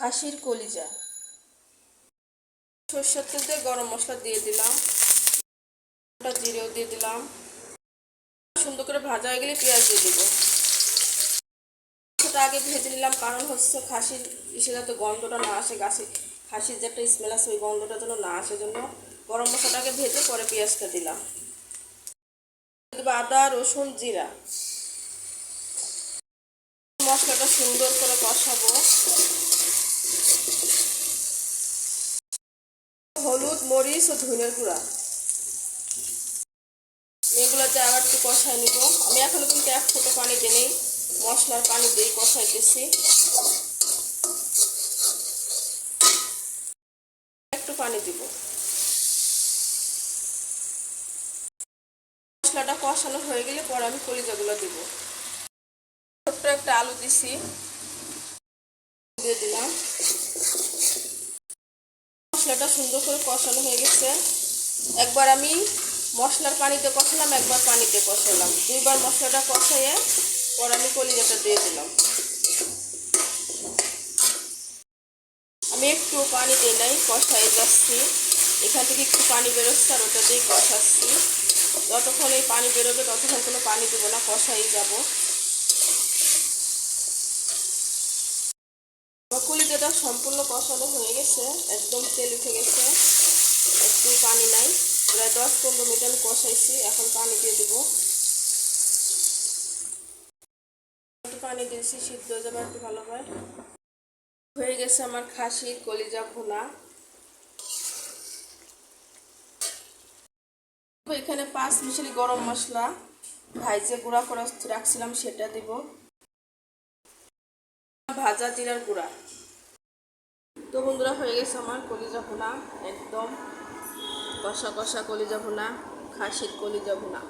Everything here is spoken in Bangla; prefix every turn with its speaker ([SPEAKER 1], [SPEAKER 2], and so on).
[SPEAKER 1] খাসির কলিজা। সরষের তেল দিয়ে গরম মশলা দিয়ে দিলাম, জিরেও দিয়ে দিলাম। সুন্দর করে ভাজা হয়ে গেলে পেঁয়াজ দিয়ে দিব। সেটা আগে ভেজে নিলাম, কারণ হচ্ছে খাসির যাতে গন্ধটা না আসে, খাসির যে একটা স্মেল আছে ওই গন্ধটা যেন না আসে, জন্য গরম মশলাটাকে ভেজে পরে পেঁয়াজটা দিলাম। আদা রসুন জিরা, মশলাটা সুন্দর করে কষাবো। হলুদ মরিচ ও ধনের গুঁড়া এগুলোতে আবার একটু কষাই নিব। আমি এখনো কিন্তু এক ফোঁটা পানি দিয়ে নেই, মশলার পানি দিয়ে কষাইতেছি। একটু পানি দিব। মশলাটা কষানো হয়ে গেলে পরে আমি কলিজাগুলো দিব। ছোট্ট একটা আলু দিছি, দিয়ে দিলাম। মশলাটা সুন্দর করে কষানো হয়ে গেছে। একবার আমি মশলার পানিতে কষালাম, একবার পানিতে কষালাম, দুইবার মশলাটা কষাইয়ে পরে আমি কলিজাটা দিয়ে দিলাম। আমি একটু পানি দিই নাই, কষাই যাচ্ছি। এখান থেকে একটু পানি বেরোচ্ছে আর ওটা দিয়েই কষাচ্ছি। যতক্ষণ এই পানি বেরোবে ততক্ষণ কোনো পানি দেবো না, কষাই যাব। কলিজাটা সম্পূর্ণ কষানো হয়ে গেছে, একদম তেল উঠে গেছে, একটু পানি নাই। প্রায় 10-15 মিনিট আমি কষাইছি, এখন পানি দিয়ে দেবো। একটু পানি দিয়েছি, সিদ্ধ হয়ে যাবে একটু ভালো হয়। হয়ে গেছে আমার খাসির কলিজা ভুনা। এখানে 5 মিশালি গরম মশলা ভাইজে গুঁড়া করে রাখছিলাম সেটা দিব, ভাজা জিরার গুঁড়া। তো বন্ধুরা, হয়ে গেছে আমার কলিজা ভুনা, একদম কষা কষা কলিজা ভুনা, খাসির কলিজা ভুনা।